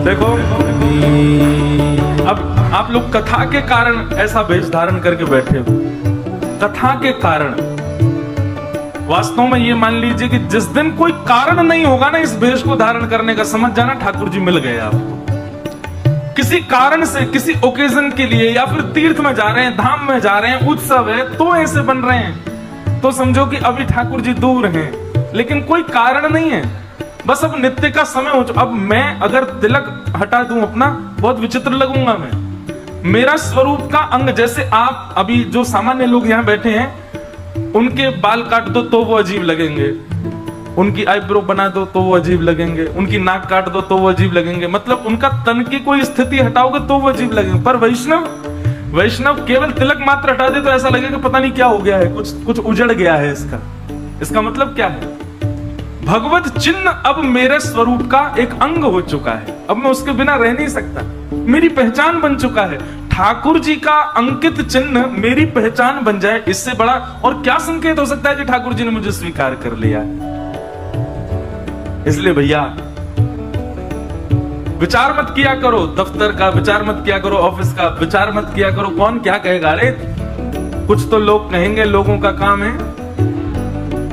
देखो अब आप लोग कथा के कारण ऐसा वेश धारण करके बैठे हो, कथा के कारण। वास्तव में ये मान लीजिए कि जिस दिन कोई कारण नहीं होगा ना इस वेश को धारण करने का, समझ जाना ठाकुर जी मिल गए आपको। किसी कारण से, किसी ओकेजन के लिए, या फिर तीर्थ में जा रहे हैं, धाम में जा रहे हैं, उत्सव है तो ऐसे बन रहे हैं, तो समझो कि अभी ठाकुर जी दूर हैं, लेकिन कोई कारण नहीं है, बस अब नित्य का समय हो चुका। अब मैं अगर तिलक हटा दूं अपना, बहुत विचित्र लगूंगा मैं। मेरा स्वरूप का अंग, जैसे आप अभी जो सामान्य लोग यहाँ बैठे हैं, उनके बाल काट दो तो वो अजीब लगेंगे, उनकी आईब्रो बना दो तो वो अजीब लगेंगे, उनकी नाक काट दो तो वो अजीब लगेंगे, मतलब उनका तन की कोई स्थिति हटाओगे तो वो अजीब लगेंगे। पर वैष्णव केवल तिलक मात्र हटा दे तो ऐसा लगेगा पता नहीं क्या हो गया है, कुछ उजड़ गया है। इसका मतलब क्या है? भगवत चिन्ह अब मेरे स्वरूप का एक अंग हो चुका है, अब मैं उसके बिना रह नहीं सकता, मेरी पहचान बन चुका है। ठाकुर जी का अंकित चिन्ह मेरी पहचान बन जाए, इससे बड़ा और क्या संकेत हो सकता है कि ठाकुर जी ने मुझे स्वीकार कर लिया। इसलिए भैया विचार मत किया करो, दफ्तर का विचार मत किया करो, ऑफिस का विचार मत किया करो, कौन क्या कहेगा। अरे कुछ तो लोग कहेंगे, लोगों का काम है,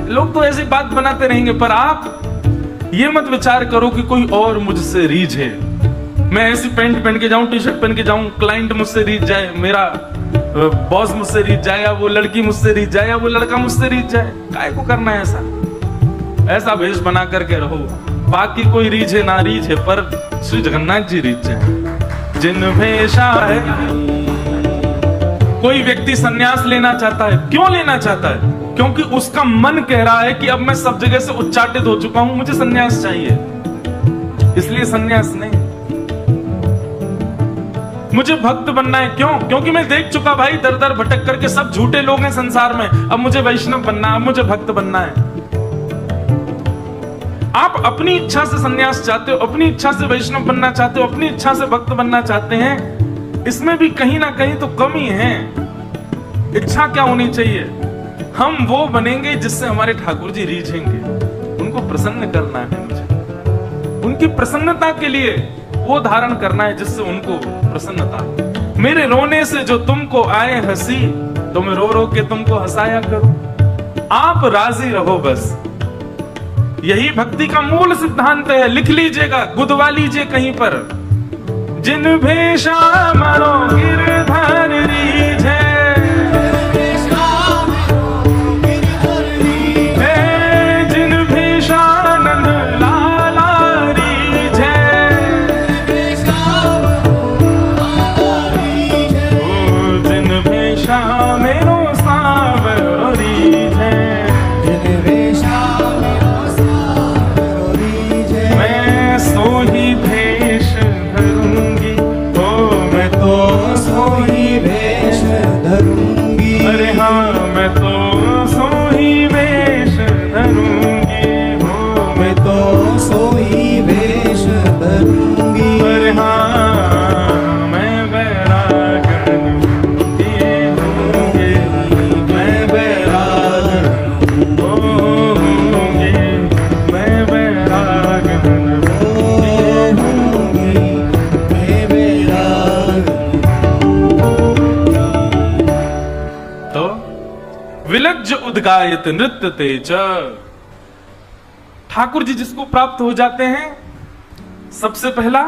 लोग तो ऐसी बात बनाते रहेंगे, पर आप ये मत विचार करो कि कोई और मुझसे रीझ है, मैं ऐसी पैंट पहन के जाऊं, टी शर्ट पहन के जाऊं, क्लाइंट मुझसे रीझ जाए, मेरा बॉस मुझसे रीझ जाए, या वो लड़की मुझसे रीझ जाए, या वो लड़का मुझसे रीझ जाए। काय को करना है ऐसा भेष बना करके रहो। बाकी कोई रीझ है ना रीझ है, पर श्री जगन्नाथ जी रीझ जाए जिन भेषा है। कोई व्यक्ति संन्यास लेना चाहता है, क्यों लेना चाहता है? क्योंकि उसका मन कह रहा है कि अब मैं सब जगह से उच्चाटित हो चुका हूं, मुझे संन्यास चाहिए, इसलिए संन्यास नहीं। मुझे भक्त बनना है, क्यों? क्योंकि मैं देख चुका भाई दर दर भटक करके सब झूठे लोग हैं संसार में, अब मुझे वैष्णव बनना है, अब मुझे भक्त बनना है। आप अपनी इच्छा से संन्यास चाहते हो, अपनी इच्छा से वैष्णव बनना चाहते हो, अपनी इच्छा से भक्त बनना चाहते हैं, इसमें भी कहीं ना कहीं तो कमी है। इच्छा क्या होनी चाहिए? हम वो बनेंगे जिससे हमारे ठाकुर जी रीझेंगे, उनको प्रसन्न करना है मुझे, उनकी प्रसन्नता के लिए वो धारण करना है जिससे उनको प्रसन्नता। मेरे रोने से जो तुमको आए हंसी, तो मैं रो रो के तुमको हंसाया करूं, आप राजी रहो बस। यही भक्ति का मूल सिद्धांत है, लिख लीजिएगा, गुदवा लीजिए कहीं पर। जिन भेषा मरो गिरधर रीझे, उद्गायत नृत्य तेज। ठाकुर जी जिसको प्राप्त हो जाते हैं, सबसे पहला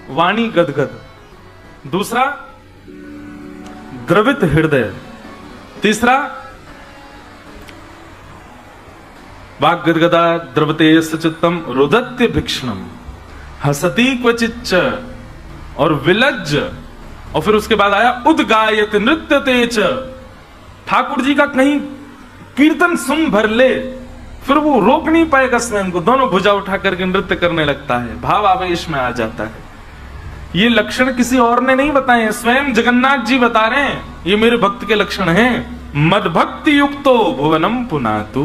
वाणी गदगद, दूसरा द्रवित हृदय, तीसरा वाग गदगदा द्रवते सचित्तम रुदत्य भिक्षणम हसती क्वचिच्च, और विलज्ज, और फिर उसके बाद आया उद्गायत नृत्य तेज। ठाकुर जी का कहीं कीर्तन सुन भर ले, फिर वो रोक नहीं पाएगा स्वयं को, दोनों भुजा उठा करके नृत्य करने लगता है, भाव आवेश में आ जाता है। ये लक्षण किसी और ने नहीं बताए हैं, स्वयं जगन्नाथ जी बता रहे हैं, ये मेरे भक्त के लक्षण हैं। मद भक्ति युक्तो भुवनम पुनातु,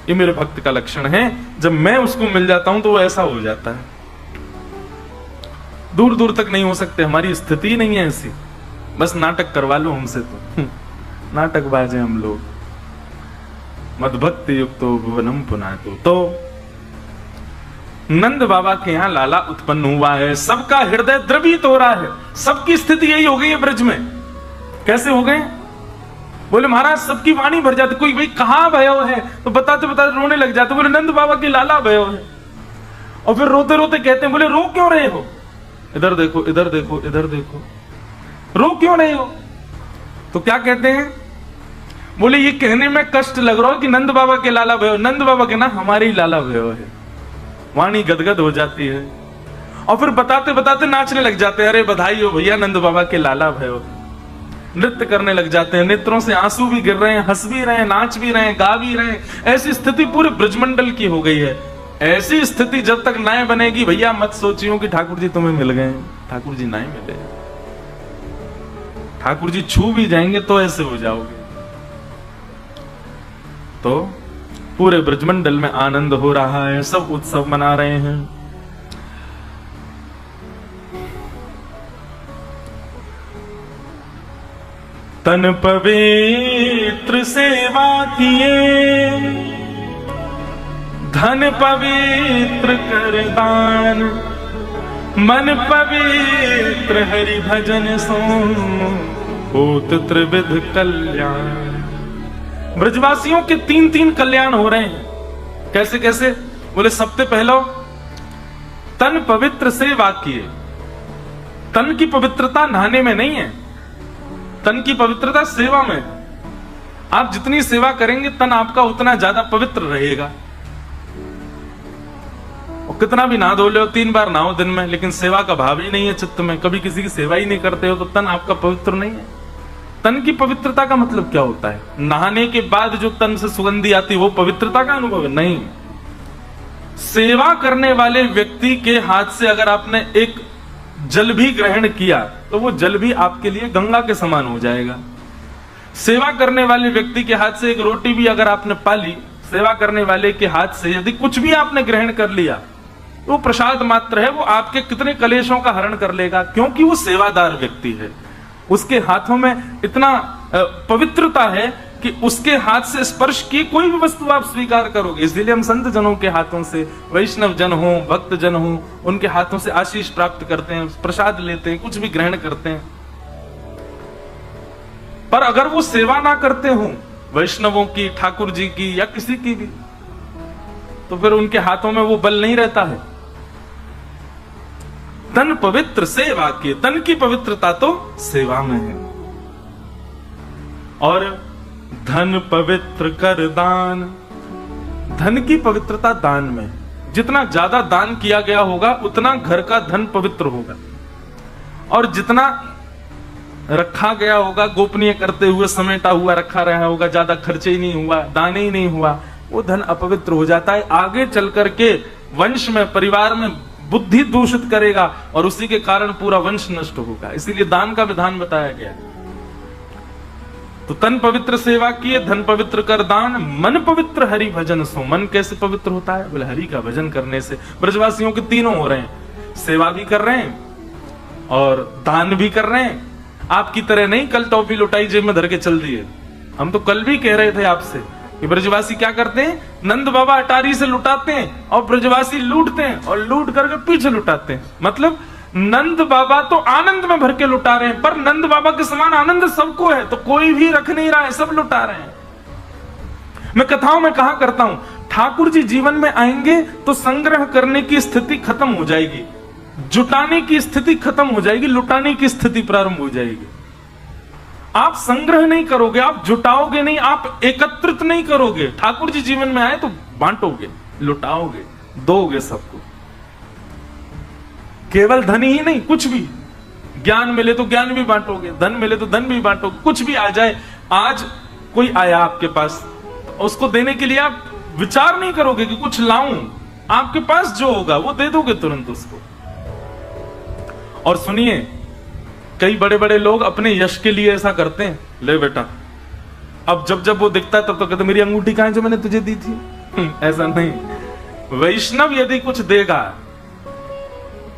ये मेरे भक्त का लक्षण है। जब मैं उसको मिल जाता हूं तो वो ऐसा हो जाता है। दूर दूर तक नहीं हो सकते, हमारी स्थिति नहीं है ऐसी, बस नाटक करवा लो हमसे, तो नाटक बाजे हम लोग। मद भक्ति युक्तो भुवनम पुनातु। तो नंद बाबा के यहाँ लाला उत्पन्न हुआ है, सबका हृदय द्रवित हो रहा है। सबकी स्थिति यही हो गई है ब्रज में। कैसे हो गए? बोले महाराज सबकी वाणी भर जाती, कोई भाई कहां भयो है तो बताते बताते रोने लग जाते, बोले नंद बाबा की लाला भयो है। और फिर रोते रोते कहते हैं, बोले रो क्यों रहे हो? इधर देखो इधर देखो इधर देखो, रो क्यों रहे हो? तो क्या कहते हैं? बोले ये कहने में कष्ट लग रहा हो कि नंद बाबा के लाला भयो। नंद बाबा के ना हमारे ही लाला भयो है। वाणी गदगद हो जाती है और फिर बताते बताते नाचने लग जाते हैं, अरे बधाई हो भैया नंद बाबा के लाला भयो। नृत्य करने लग जाते हैं, नेत्रों से आंसू भी गिर रहे हैं, हंस भी रहे हैं, नाच भी रहे हैं, गा भी रहे हैं। ऐसी स्थिति पूरे ब्रजमंडल की हो गई है। ऐसी स्थिति जब तक नए बनेगी भैया मत सोचियो कि ठाकुर जी तुम्हें मिल गए। ठाकुर जी नहीं मिले, ठाकुर जी छू भी जाएंगे तो ऐसे हो जाओगे। तो पूरे ब्रजमंडल में आनंद हो रहा है, सब उत्सव मना रहे हैं। तन पवित्र सेवा किए, धन पवित्र कर दान, मन पवित्र हरि भजन सो होत त्रिविध कल्याण। ब्रजवासियों के 3-3 कल्याण हो रहे हैं। कैसे कैसे? बोले सबसे पहला तन पवित्र सेवा किए। तन की पवित्रता नहाने में नहीं है, तन की पवित्रता सेवा में। आप जितनी सेवा करेंगे तन आपका उतना ज्यादा पवित्र रहेगा। और कितना भी नहा धो लो, 3 बार नहाओ दिन में, लेकिन सेवा का भाव ही नहीं है चित्त में, कभी किसी की सेवा ही नहीं करते हो, तो तन आपका पवित्र नहीं है। तन की पवित्रता का मतलब क्या होता है? नहाने के बाद जो तन से सुगंधी आती है वो पवित्रता का अनुभव है? नहीं। सेवा करने वाले व्यक्ति के हाथ से अगर आपने एक जल भी ग्रहण किया तो वो जल भी आपके लिए गंगा के समान हो जाएगा। सेवा करने वाले व्यक्ति के हाथ से एक रोटी भी अगर आपने पाली, सेवा करने वाले के हाथ से यदि कुछ भी आपने ग्रहण कर लिया, वो प्रसाद मात्र है, वो आपके कितने कलेशों का हरण कर लेगा, क्योंकि वो सेवादार व्यक्ति है। उसके हाथों में इतना पवित्रता है कि उसके हाथ से स्पर्श की कोई भी वस्तु आप स्वीकार करोगे। इसलिए हम संत जनों के हाथों से, वैष्णव जन हो, भक्त जन हो, उनके हाथों से आशीष प्राप्त करते हैं, प्रसाद लेते हैं, कुछ भी ग्रहण करते हैं। पर अगर वो सेवा ना करते हो वैष्णवों की, ठाकुर जी की या किसी की भी, तो फिर उनके हाथों में वो बल नहीं रहता है। तन पवित्र सेवा की, तन की पवित्रता तो सेवा में है। और धन पवित्र कर दान, धन की पवित्रता दान में। जितना ज्यादा दान किया गया होगा उतना घर का धन पवित्र होगा, और जितना रखा गया होगा गोपनीय करते हुए, समेटा हुआ रखा रहा होगा, ज्यादा खर्चे ही नहीं हुआ, दान ही नहीं हुआ, वो धन अपवित्र हो जाता है। आगे चल करके वंश में, परिवार में बुद्धि दूषित करेगा और उसी के कारण पूरा वंश नष्ट होगा। इसीलिए दान का विधान बताया गया। तो तन पवित्र सेवा किए, धन पवित्र कर दान, मन पवित्र हरि भजन सो। मन कैसे पवित्र होता है? बोले हरि का भजन करने से। ब्रजवासियों के तीनों हो रहे हैं, सेवा भी कर रहे हैं और दान भी कर रहे हैं। आपकी तरह नहीं कल टॉफी लुटाई जेब में धर के चल दिए। हम तो कल भी कह रहे थे आपसे कि ब्रजवासी क्या करते हैं, नंद बाबा अटारी से लुटाते हैं और ब्रजवासी लूटते हैं और लूट करके पीछे लुटाते हैं। मतलब नंद बाबा तो आनंद में भर के लुटा रहे हैं, पर नंद बाबा के समान आनंद सबको है, तो कोई भी रख नहीं रहा है, सब लुटा रहे हैं। मैं कथाओं में कहा करता हूं, ठाकुर जी जीवन में आएंगे तो संग्रह करने की स्थिति खत्म हो जाएगी, जुटाने की स्थिति खत्म हो जाएगी, लुटाने की स्थिति प्रारंभ हो जाएगी। आप संग्रह नहीं करोगे, आप जुटाओगे नहीं, आप एकत्रित नहीं करोगे। ठाकुर जी जीवन में आए तो बांटोगे, लुटाओगे, दोगे सबको। केवल धन ही नहीं, कुछ भी, ज्ञान मिले तो ज्ञान भी बांटोगे, धन मिले तो धन भी बांटोगे, कुछ भी आ जाए। आज कोई आया आपके पास, तो उसको देने के लिए आप विचार नहीं करोगे कि कुछ लाऊं, आपके पास जो होगा वो दे दोगे तुरंत उसको। और सुनिए, कई बड़े बड़े लोग अपने यश के लिए ऐसा करते हैं, ले बेटा, अब जब जब वो दिखता है तब तो कहते मेरी अंगूठी कहां है जो मैंने तुझे दी थी। ऐसा नहीं, वैष्णव यदि कुछ देगा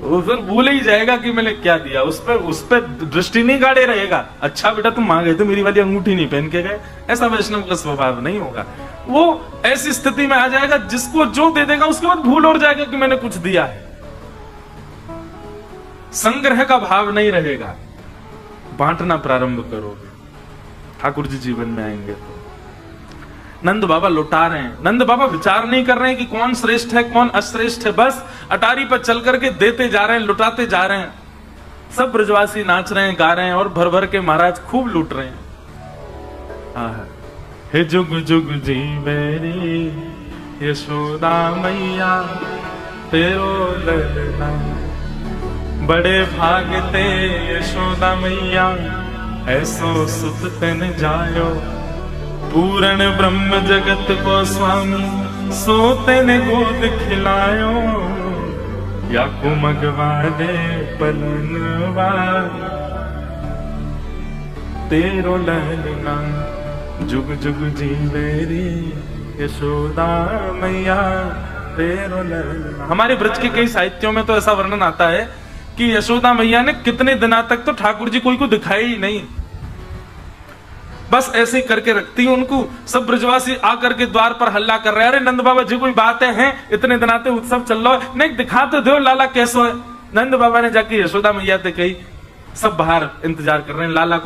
वो फिर भूल ही जाएगा कि मैंने क्या दिया, उस पर दृष्टि नहीं गाड़े रहेगा। अच्छा बेटा तुम मांगे तो मेरी वाली अंगूठी नहीं पहन के गए, ऐसा वैष्णव का स्वभाव नहीं होगा। वो ऐसी स्थिति में आ जाएगा जिसको जो दे देगा उसके बाद भूल हो जाएगा कि मैंने कुछ दिया है। संग्रह का भाव नहीं रहेगा, बांटना प्रारंभ करोगे, ठाकुर जी जीवन में आएंगे तो। नंद बाबा लुटा रहे हैं, नंद बाबा विचार नहीं कर रहे हैं कि कौन श्रेष्ठ है कौन अश्रेष्ठ है, बस अटारी पर चल करके देते जा रहे हैं, लुटाते जा रहे हैं। सब ब्रजवासी नाच रहे हैं, गा रहे हैं और भर भर के महाराज खूब लूट रहे हैं। हे जुग जुग जीवेरी यशोदा मैया तेरो ललना, बड़े भागते यशोदा मैया ऐसो सुत तन जायो, पूर्ण ब्रह्म जगत को स्वामी सोते ने गोद खिलायो, या कुमगवा दे पलनवा तेरो ललना, जुग जुग जीवेरी यशोदा मैया तेरो ललना। हमारे ब्रज के कई साहित्यों में तो ऐसा वर्णन आता है कि यशोदा मैया ने कितने दिनों तक तो ठाकुर जी कोई को दिखाई ही नहीं, बस ऐसे करके रखती है उनको। सब ब्रजवासी आकर के द्वार पर हल्ला कर रहे हैं, अरे नंद बाबा जी कोई बात है, इतने दिनाते उत्सव चल रहा है, नहीं दिखा तो दो लाला कैसो है। नंद बाबा ने जाके यशोदा मैया से कही, सब बाहर इंतजार कर रहे हैं, लाला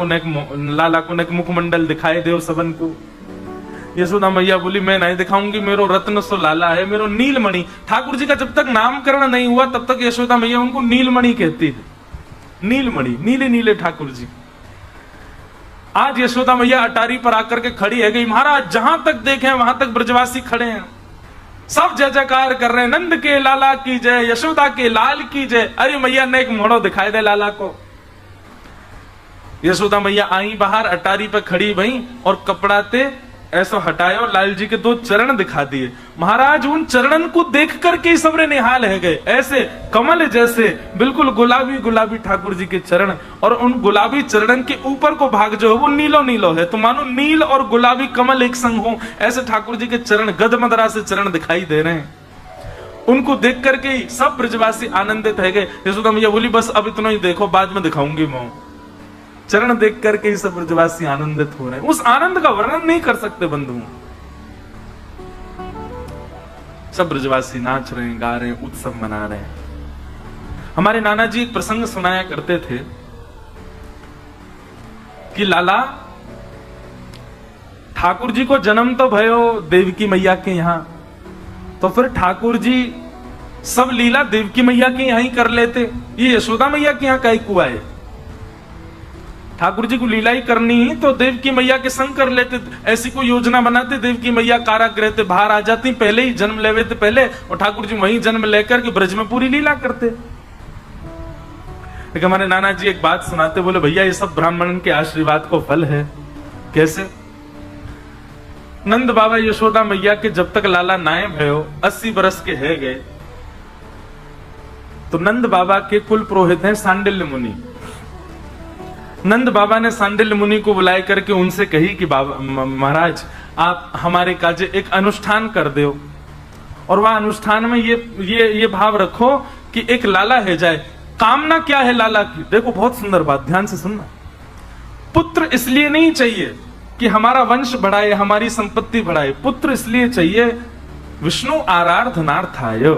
को नेक मुखमंडल दिखाए दो सबन को। यशोदा मैया बोली मैं नहीं दिखाऊंगी, मेरो रत्न सो लाला है, मेरो नीलमणि। ठाकुर जी का जब तक नामकरण नहीं हुआ तब तक यशोदा मैया उनको नीलमणि कहती थी, नीलमणि, नीले नीले ठाकुर जी। आज यशोदा मैया अटारी पर आकर के खड़ी है गई, महाराज जहां तक देखें वहां तक ब्रजवासी खड़े हैं, सब जय जयकार कर रहे हैं, नंद के लाला की जय, यशोदा के लाल की जय। अरे मैया ने एक मोड़ो दिखाई दे लाला को। यशोदा मैया आई बाहर, अटारी पर खड़ी भई और कपड़ा ते ऐसा हटाया और लाल जी के दो चरण दिखा दिए। महाराज उन चरणन को देख करके सबरे निहाल है गए, ऐसे कमल जैसे बिल्कुल गुलाबी गुलाबी ठाकुर जी के चरण, और उन गुलाबी चरणन के ऊपर को भाग जो है वो नीलो नीलो है, तो मानो नील और गुलाबी कमल एक संग हो, ऐसे ठाकुर जी के चरण गदमदरा से चरण दिखाई दे रहे हैं। उनको देख करके सब ब्रजवासी आनंदित है गए। यशोदा मैया बोली बस अब इतना ही देखो, बाद में दिखाऊंगी मैं। चरण देख करके ही सब ब्रजवासी आनंदित हो रहे हैं। उस आनंद का वर्णन नहीं कर सकते बंधु। सब ब्रजवासी नाच रहे हैं, गा रहे हैं, उत्सव मना रहे हैं। हमारे नाना जी एक प्रसंग सुनाया करते थे कि लाला ठाकुर जी को जन्म तो भयो देवकी मैया के यहां, तो फिर ठाकुर जी सब लीला देवकी मैया के यहां ही कर लेते, ये यशोदा मैया के यहां काहे को आए? ठाकुर जी को लीला ही करनी ही तो देवकी मैया के संग कर लेते। ऐसी कोई योजना बनाते, देवकी मैया कारागृह से बाहर आ जाती पहले ही, जन्म लेवे थे पहले, और ठाकुर जी वहीं जन्म लेकर के ब्रज में पूरी लीला करते। लेकिन हमारे नाना जी एक बात सुनाते, बोले भैया ये सब ब्राह्मण के आशीर्वाद को फल है। कैसे? नंद बाबा यशोदा मैया के जब तक लाला नाए भयो 80 बरस के है गए, तो नंद बाबा के कुल पुरोहित हैं सांडिल्य मुनि। नंद बाबा ने सांडिल्य मुनि को बुलाए करके उनसे कही कि बाबा महाराज आप हमारे काजे एक अनुष्ठान कर दो, और वह अनुष्ठान में ये भाव रखो कि एक लाला है जाए। कामना क्या है लाला की? देखो बहुत सुंदर बात, ध्यान से सुनना। पुत्र इसलिए नहीं चाहिए कि हमारा वंश बढ़ाए, हमारी संपत्ति बढ़ाए, पुत्र इसलिए चाहिए विष्णु आराधनार्थाय।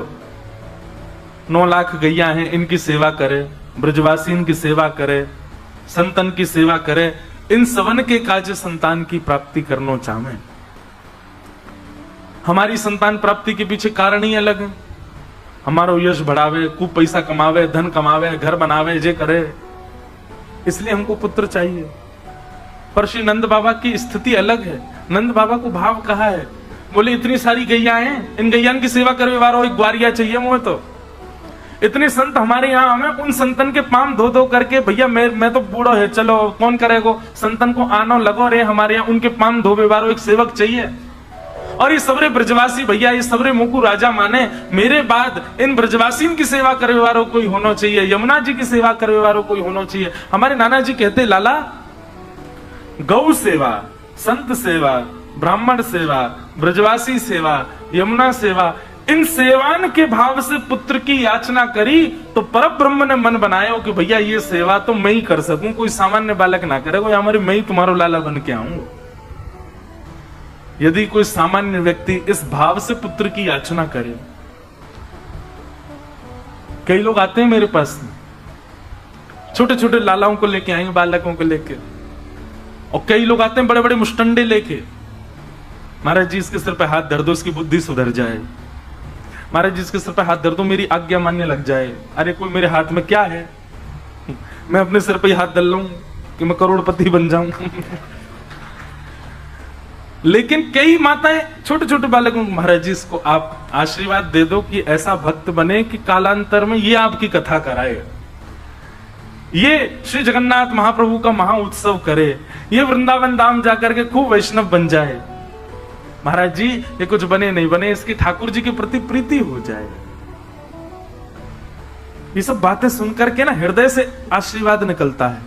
9 लाख गैया हैं, इनकी सेवा करे, ब्रजवासी इनकी सेवा करे, संतन की सेवा करे, इन सवन के काज संतान की प्राप्ति करना चाहे। हमारी संतान प्राप्ति के पीछे कारण ही अलग है। हमारो यश बढ़ावे, खूब पैसा कमावे, धन कमावे, घर बनावे, जे करे, इसलिए हमको पुत्र चाहिए। पर श्री नंद बाबा की स्थिति अलग है। नंद बाबा को भाव कहा है, बोले इतनी सारी गैया हैं, इन गैयान की सेवा करवे वारो एक ग्वारिया चाहिए मुझे। तो इतने संत हमारे यहाँ, हमें उन संतन के पाम धो धो करके, भैया मैं तो बूढ़ो है, चलो कौन करेगो, संतन को आनो लगो रे हमारे यहाँ, उनके पाम धोबे वारो एक सेवक चाहिए। और ये सबरे ब्रजवासी भैया, ये सबरे मुकु राजा माने, मेरे बाद इन ब्रजवासी की सेवा करवे वारो कोई होना चाहिए, यमुना जी की सेवा करवे वारो कोई होना चाहिए। हमारे नाना जी कहते लाला गौ सेवा, संत सेवा, ब्राह्मण सेवा, ब्रजवासी सेवा, यमुना सेवा, इन सेवान के भाव से पुत्र की याचना करी तो परब्रह्म ने मन बनाया कि भैया ये सेवा तो मैं ही कर सकूं, कोई सामान्य बालक ना करे, कोई हमारी मैं ही तुम्हारो लाला बन के आऊं। यदि कोई सामान्य व्यक्ति इस भाव से पुत्र की याचना करे, कई लोग आते हैं मेरे पास, छोटे छोटे लालाओं को लेके आएंगे, बालकों को लेके, और कई लोग आते हैं बड़े बड़े मुष्टंडे लेके, महाराज जी इसके सिर पे हाथ धर दो, इसकी बुद्धि सुधर जाए, महाराज जी इसके सिर पे हाथ धर दो, मेरी आज्ञा मान्य लग जाए। अरे कोई मेरे हाथ में क्या है, मैं अपने सिर पे हाथ धर लूं कि मैं करोड़पति बन जाऊं। लेकिन कई माताएं छोटे छोटे बालकों को, महाराज जी इसको आप आशीर्वाद दे दो कि ऐसा भक्त बने कि कालांतर में ये आपकी कथा कराए, ये श्री जगन्नाथ महाप्रभु का महा उत्सव करे, ये वृंदावन धाम जाकर के खूब वैष्णव बन जाए। महाराज जी ये कुछ बने नहीं बने, इसकी ठाकुर जी के प्रति प्रीति हो जाए। ये सब बातें सुनकर के ना हृदय से आशीर्वाद निकलता है।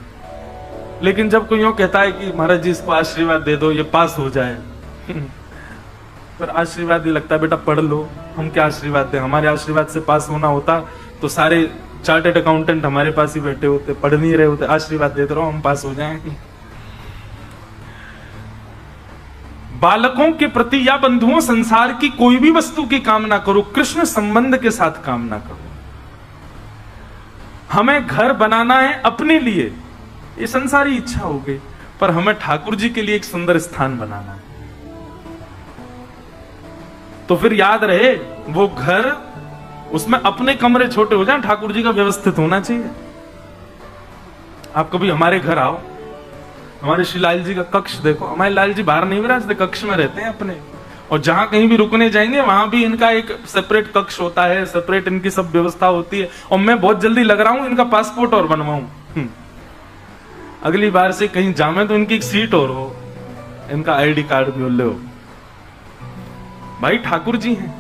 लेकिन जब कोई यूं कहता है कि महाराज जी इसको आशीर्वाद दे दो ये पास हो जाए, पर आशीर्वाद ही लगता है, बेटा पढ़ लो, हम क्या आशीर्वाद दें, हमारे आशीर्वाद से पास होना होता तो सारे चार्टर्ड अकाउंटेंट हमारे पास ही बैठे होते, पढ़ नहीं रहे होते, आशीर्वाद देते रहो हम पास हो जाएं। बालकों के प्रति या बंधुओं संसार की कोई भी वस्तु की कामना करो, कृष्ण संबंध के साथ कामना करो। हमें घर बनाना है अपने लिए, ये संसारी इच्छा हो गई, पर हमें ठाकुर जी के लिए एक सुंदर स्थान बनाना है। तो फिर याद रहे वो घर, उसमें अपने कमरे छोटे हो जाए, ठाकुर जी का व्यवस्थित होना चाहिए। आप कभी हमारे घर आओ, हमारे श्री लाल जी का कक्ष देखो, हमारे लाल जी बाहर नहीं विराजते, कक्ष में रहते हैं अपने, और जहां कहीं भी रुकने जाएंगे वहां भी इनका एक सेपरेट कक्ष होता है, सेपरेट इनकी सब व्यवस्था होती है। और मैं बहुत जल्दी लग रहा हूं इनका पासपोर्ट और बनवाऊं, अगली बार से कहीं जामे तो इनकी एक सीट और हो, इनका आईडी कार्ड भी ले हो। भाई ठाकुर जी हैं,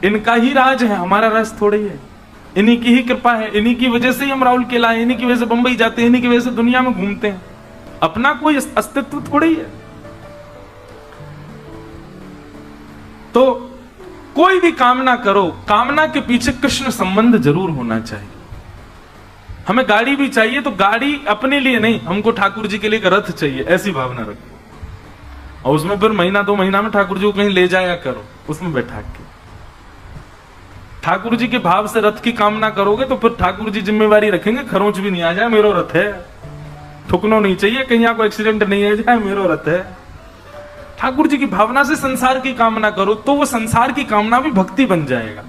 इनका ही राज है, हमारा राज थोड़ी है, इन्हीं की ही कृपा है, इन्हीं की वजह से ही हम राउल किला है, इन्हीं की वजह से बंबई जाते हैं, इन्हीं की वजह से दुनिया में घूमते हैं, अपना कोई अस्तित्व थोड़ी है। तो कोई भी कामना करो, कामना के पीछे कृष्ण संबंध जरूर होना चाहिए। हमें गाड़ी भी चाहिए तो गाड़ी अपने लिए नहीं, हमको ठाकुर जी के लिए एक रथ चाहिए, ऐसी भावना रखो, और उसमें फिर महीना 2 महीना में ठाकुर जी को कहीं ले जाया करो, उसमें बैठा के। ठाकुर जी के भाव से रथ की कामना करोगे तो फिर ठाकुर जी जिम्मेवारी रखेंगे, खरोंच भी नहीं आ जाए, मेरो रथ है, ठुकनो नहीं चाहिए, कहीं आपको एक्सीडेंट नहीं हो जाए, मेरो रथ है। ठाकुर जी की भावना से संसार की कामना करो तो वो संसार की कामना भी भक्ति बन जाएगा।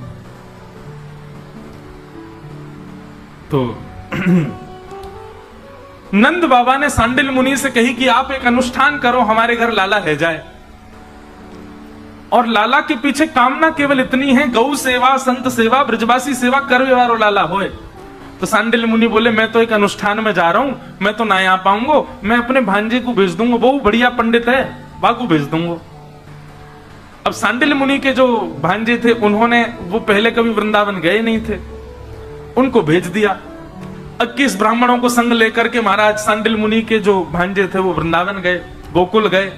तो नंद बाबा ने सांडिल मुनि से कही कि आप एक अनुष्ठान करो, हमारे घर लाला रह जाए। और लाला के पीछे कामना केवल इतनी है, गौ सेवा, संत सेवा, ब्रजवासी सेवा कर व्यवहारो लाला होए। तो सांडिल मुनि बोले मैं तो एक अनुष्ठान में जा रहा हूं, मैं तो ना आ पाऊंगा, मैं अपने भांजे को भेज दूंगा, वो बढ़िया पंडित है, बाकू भेज दूंगा। अब सांडिल मुनि के जो भांजे थे उन्होंने, वो पहले कभी वृंदावन गए नहीं थे, उनको भेज दिया। 21 ब्राह्मणों को संग लेकर के महाराज सांडिल मुनि के जो भांजे थे वो वृंदावन गए, गोकुल गए।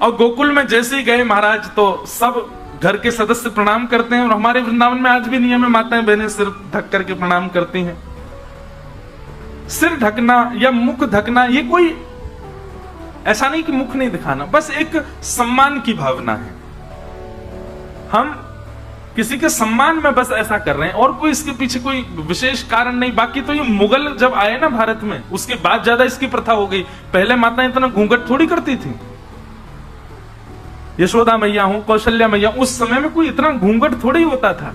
और गोकुल में जैसे ही गए महाराज तो सब घर के सदस्य प्रणाम करते हैं, और हमारे वृंदावन में आज भी नियम है, माताएं बहनें सिर ढक करके प्रणाम करती हैं। सिर ढकना या मुख ढकना ये कोई ऐसा नहीं कि मुख नहीं दिखाना, बस एक सम्मान की भावना है। हम किसी के सम्मान में बस ऐसा कर रहे हैं, और कोई इसके पीछे कोई विशेष कारण नहीं। बाकी तो ये मुगल जब आए ना भारत में, उसके बाद ज्यादा इसकी प्रथा हो गई। पहले माताएं इतना घूंघट थोड़ी करती थी, यशोदा मैया हो, कौशल्या मैया, उस समय में कोई इतना घूंघट थोड़ी होता था।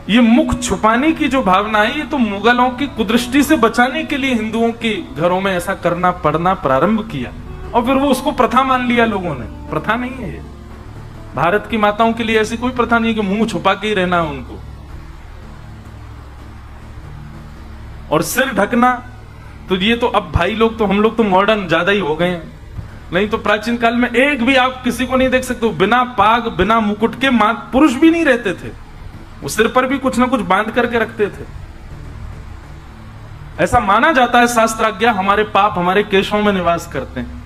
ये मुख छुपाने की जो भावना है, ये तो मुगलों की कुदृष्टि से बचाने के लिए हिंदुओं के घरों में ऐसा करना पड़ना प्रारंभ किया, और फिर वो उसको प्रथा मान लिया लोगों ने। प्रथा नहीं है ये, भारत की माताओं के लिए ऐसी कोई प्रथा नहीं है कि मुंह छुपा के ही रहना है उनको। और सिर ढकना तो ये तो अब भाई लोग तो, हम लोग तो मॉडर्न ज्यादा ही हो गए हैं, नहीं तो प्राचीन काल में एक भी आप किसी को नहीं देख सकते बिना पाग बिना मुकुट के, पुरुष भी नहीं रहते थे, वो सिर पर भी कुछ ना कुछ बांध करके रखते थे। ऐसा माना जाता है शास्त्राज्ञा, हमारे पाप हमारे केशों में निवास करते हैं।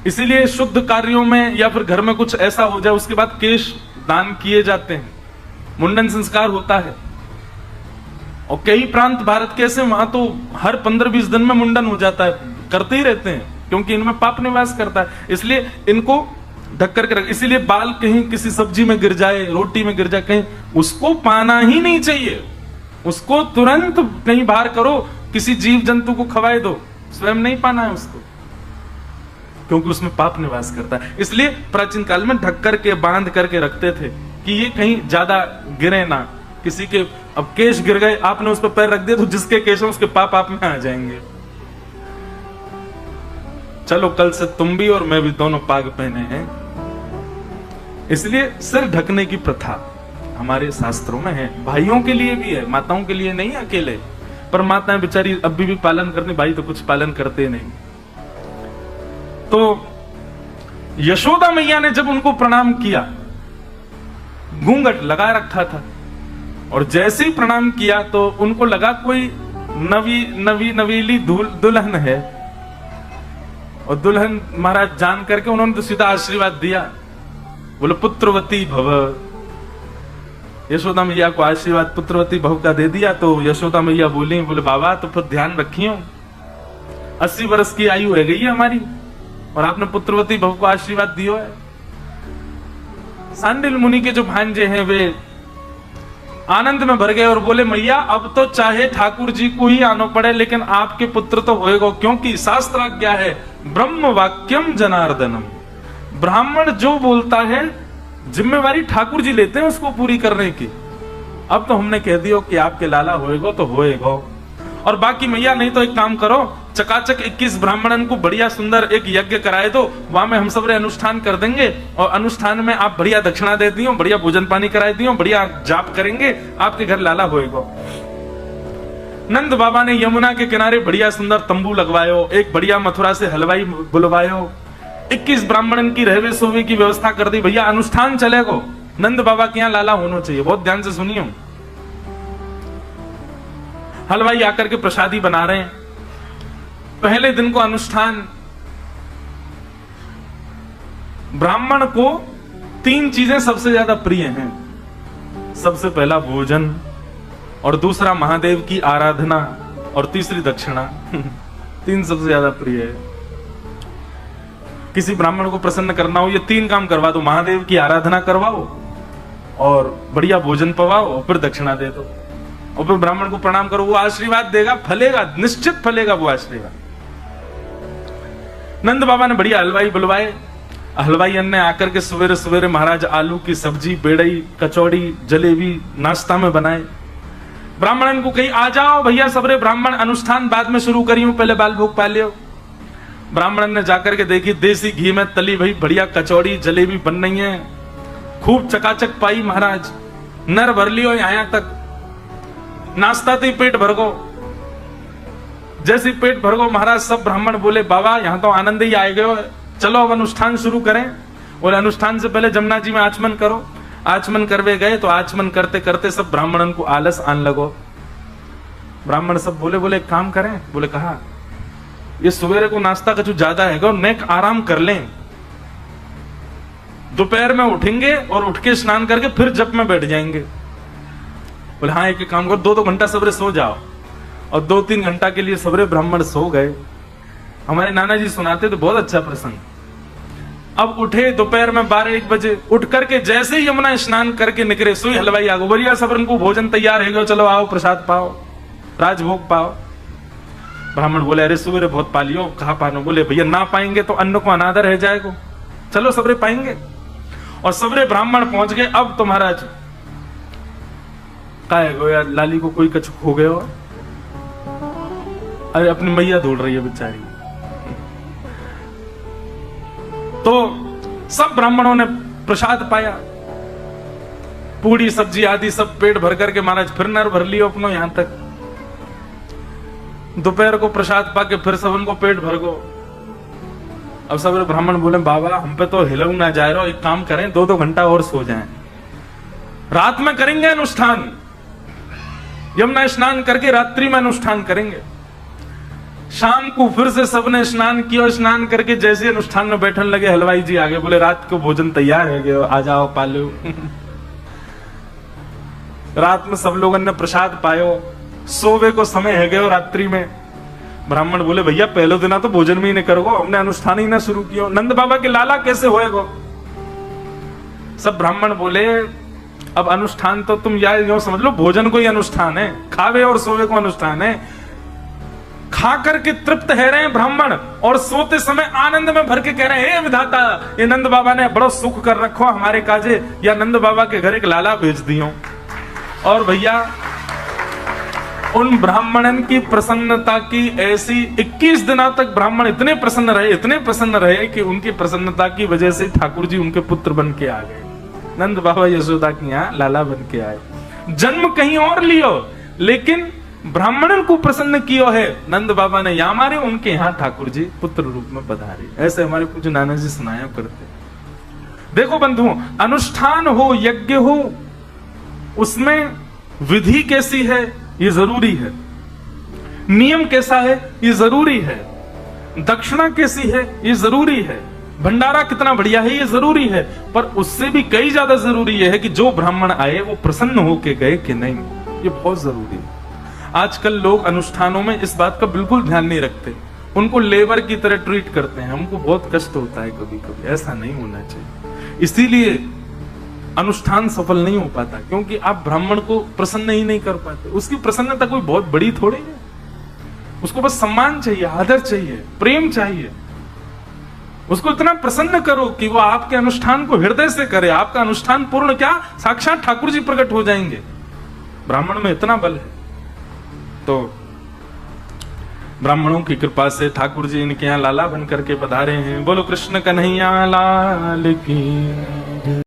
इसीलिए शुद्ध कार्यों में या फिर घर में कुछ ऐसा हो जाए उसके बाद केश दान किए जाते हैं, मुंडन संस्कार होता है। और कई प्रांत भारत के ऐसे वहां तो हर 15-20 दिन में मुंडन हो जाता है, करते ही रहते हैं, क्योंकि इनमें पाप निवास करता है, इसलिए इनको ढक करके रख। इसीलिए बाल कहीं किसी सब्जी में गिर जाए, रोटी में गिर जाए, कहीं उसको पाना ही नहीं चाहिए, उसको तुरंत कहीं बाहर करो, किसी जीव जंतु को खवाए दो, स्वयं नहीं पाना है उसको, क्योंकि उसमें पाप निवास करता है। इसलिए प्राचीन काल में ढक करके बांध करके रखते थे कि ये कहीं ज्यादा गिरे ना, किसी के अब केश गिर गए, आपने उस पर पैर रख दिया तो जिसके केश है उसके पाप आप में आ जाएंगे। चलो कल से तुम भी और मैं भी दोनों पाग पहने हैं। इसलिए सिर ढकने की प्रथा हमारे शास्त्रों में है, भाइयों के लिए भी है, माताओं के लिए नहीं अकेले। पर माताएं बेचारी अभी भी पालन करती, भाई तो कुछ पालन करते नहीं। तो यशोदा मैया ने जब उनको प्रणाम किया, घूंघट लगा रखा था, और जैसे ही प्रणाम किया तो उनको लगा कोई नवीली दुल्हन है, और दुल्हन महाराज जान करके उन्होंने तो सीधा आशीर्वाद दिया, बोले पुत्रवती भव। यशोदा मैया को आशीर्वाद पुत्रवती भव का दे दिया। तो यशोदा मैया बोली, बोले बाबा तो फिर ध्यान रखियो, 80 वर्ष की आयु रह गई है हमारी और आपने पुत्रवती भव को आशीर्वाद दियो है। सांडिल मुनि के जो भांजे हैं वे आनंद में भर गए और बोले, मैया अब तो चाहे ठाकुर जी को ही आना पड़े लेकिन आपके पुत्र तो होएगा, क्योंकि शास्त्राज्ञा है ब्रह्म वाक्यम जनार्दनम। ब्राह्मण जो बोलता है जिम्मेवारी ठाकुर जी लेते हैं उसको पूरी करने की। अब तो हमने कह दियो कि आपके लाला होएगा तो होएगा, और बाकी मैया नहीं तो एक काम करो, चकाचक 21 ब्राह्मणन को बढ़िया सुंदर एक यज्ञ कराए दो, वहां में हम सब अनुष्ठान कर देंगे, और अनुष्ठान में आप बढ़िया दक्षिणा दे दियो, बढ़िया भोजन पानी कराए दियो, बढ़िया जाप करेंगे, आपके घर लाला होएगा। नंद बाबा ने यमुना के किनारे बढ़िया सुंदर तंबू लगवायो, एक बढ़िया मथुरा से हलवाई बुलवायो, 21 ब्राह्मणन की रहवे सोवे की व्यवस्था कर दी, भैया अनुष्ठान चलेगा, नंद बाबा के यहाँ लाला होना चाहिए। बहुत ध्यान से सुनियो, हलवाई आकर के प्रसादी बना रहे हैं। पहले दिन को अनुष्ठान, ब्राह्मण को 3 चीजें सबसे ज्यादा प्रिय हैं। सबसे पहला भोजन, और दूसरा महादेव की आराधना, और तीसरी दक्षिणा। 3 सबसे ज्यादा प्रिय है। किसी ब्राह्मण को प्रसन्न करना हो, ये 3 काम करवा दो, महादेव की आराधना करवाओ और बढ़िया भोजन पवाओ और फिर दक्षिणा दे दो, और फिर ब्राह्मण को प्रणाम करो, वो आशीर्वाद देगा, फलेगा, निश्चित फलेगा वो आशीर्वाद। नंद बाबा ने बढ़िया हलवाई बुलवाए, हलवाई ने आकर के सवेरे सवेरे महाराज आलू की सब्जी, बेड़ई, कचौड़ी, जलेबी नाश्ता में बनाए। ब्राह्मणन को कही, आ जाओ भैया सबरे ब्राह्मण, अनुष्ठान बाद में शुरू करियो, पहले बाल भोग पा लियो। ब्राह्मणन ने जाकर के देखी, देसी घी में तली भाई बढ़िया कचौड़ी जलेबी बन रही है, खूब चकाचक पाई महाराज, नर भर लियो यहां तक, नाश्ता तो पेट भर गो। जैसे पेट भर गो महाराज सब ब्राह्मण बोले, बाबा यहां तो आनंद ही आए गए, चलो अब अनुष्ठान शुरू करें। और अनुष्ठान से पहले जमुना जी में आचमन करो। आचमन करवे गए तो आचमन करते करते सब ब्राह्मणन को आलस आन लगो। ब्राह्मण सब बोले, बोले एक काम करें, बोले कहा, ये सवेरे को नाश्ता का जो ज्यादा है नेक आराम कर लें, दोपहर में उठेंगे और उठ के स्नान करके फिर जप में बैठ जाएंगे। बोले हाँ एक काम करो, 2-2 घंटा सबरे सो जाओ। और 2-3 घंटा के लिए सबरे ब्राह्मण सो गए। हमारे नाना जी सुनाते तो बहुत अच्छा प्रसंग। अब उठे दोपहर में 12-1 बजे, उठ करके जैसे ही यमुना स्नान करके निकले, सोई हलवाई आगो, बढ़िया सबरन को भोजन तैयार है, चलो आओ प्रसाद पाओ, राजभोग पाओ। ब्राह्मण बोले, अरे सवेरे बहुत पा लियो, कहा पानो? बोले भैया ना पाएंगे तो अन्न को अनादर रह जाएगा, चलो सबरे पाएंगे। और सबरे ब्राह्मण पहुंच गए। अब तो महाराज का है गो यार, लाली को कोई कछु खो गए हो, अरे अपनी मैया ढूंढ रही है बेचारी। तो सब ब्राह्मणों ने प्रसाद पाया, पूड़ी सब्जी आदि सब पेट भर करके महाराज फिर नर भर लियो अपनो यहां तक। दोपहर को प्रसाद पाके फिर सब उनको पेट भर गो। अब सब ब्राह्मण बोले, बाबा हम पे तो हिलऊ ना जा रहा, एक काम करें 2-2 घंटा और सो जाएं, रात में करेंगे अनुष्ठान, यमुना स्नान करके रात्रि में अनुष्ठान करेंगे। शाम को फिर से सबने स्नान किया, स्नान करके जैसे अनुष्ठान में बैठने लगे, हलवाई जी आगे बोले रात को भोजन तैयार है गए, आ जाओ पालो। रात में सब लोगों ने प्रसाद पायो, सोवे को समय है गयो रात्रि में। ब्राह्मण बोले भैया पहले दिन तो भोजन में ही नहीं करो, हमने अनुष्ठान ही ना शुरू किया, नंद बाबा के लाला कैसे होएगो। सब ब्राह्मण बोले अब अनुष्ठान तो तुम यार समझ लो, भोजन को ही अनुष्ठान है, खावे और सोवे को अनुष्ठान है। खा करके तृप्त है रहे हैं ब्राह्मण और सोते समय आनंद में भर के कह रहे हैं हे विधाता, ये नंद बाबा ने बड़ा सुख कर रखो हमारे काजे, या नंद बाबा के घर एक लाला भेज दियो। और भैया उन ब्राह्मणन की प्रसन्नता की ऐसी 21 दिनों तक ब्राह्मण इतने प्रसन्न रहे कि उनकी प्रसन्नता की वजह से ठाकुर जी उनके पुत्र बन के आ गए। नंद बाबा यशोदा के यहाँ लाला बन के आए। जन्म कहीं और लियो लेकिन ब्राह्मणन को प्रसन्न किया है नंद बाबा ने, यहाँ हमारे उनके यहाँ ठाकुर जी पुत्र रूप में पधारे। ऐसे हमारे पूज्य नाना जी सुनाया करते। देखो बंधुओं, अनुष्ठान हो, यज्ञ हो, उसमें विधि कैसी है ये जरूरी है, नियम कैसा है ये जरूरी है, दक्षिणा कैसी है ये जरूरी है, भंडारा कितना बढ़िया है ये जरूरी है, पर उससे भी कई ज्यादा जरूरी है कि जो ब्राह्मण आए वो प्रसन्न होके गए कि नहीं, ये बहुत जरूरी है। आजकल लोग अनुष्ठानों में इस बात का बिल्कुल ध्यान नहीं रखते, उनको लेबर की तरह ट्रीट करते हैं। हमको बहुत कष्ट होता है कभी कभी, ऐसा नहीं होना चाहिए। इसीलिए अनुष्ठान सफल नहीं हो पाता, क्योंकि आप ब्राह्मण को प्रसन्न ही नहीं कर पाते। उसकी प्रसन्नता कोई बहुत बड़ी थोड़ी है, उसको बस सम्मान चाहिए, आदर चाहिए, प्रेम चाहिए। उसको इतना प्रसन्न करो कि वो आपके अनुष्ठान को हृदय से करे। आपका अनुष्ठान पूर्ण क्या, साक्षात ठाकुर जी प्रकट हो जाएंगे। ब्राह्मण में इतना बल है। तो ब्राह्मणों की कृपा से ठाकुर जी इनके यहाँ लाला बन करके पधारे हैं। बोलो कृष्ण कन्हैया लाल की।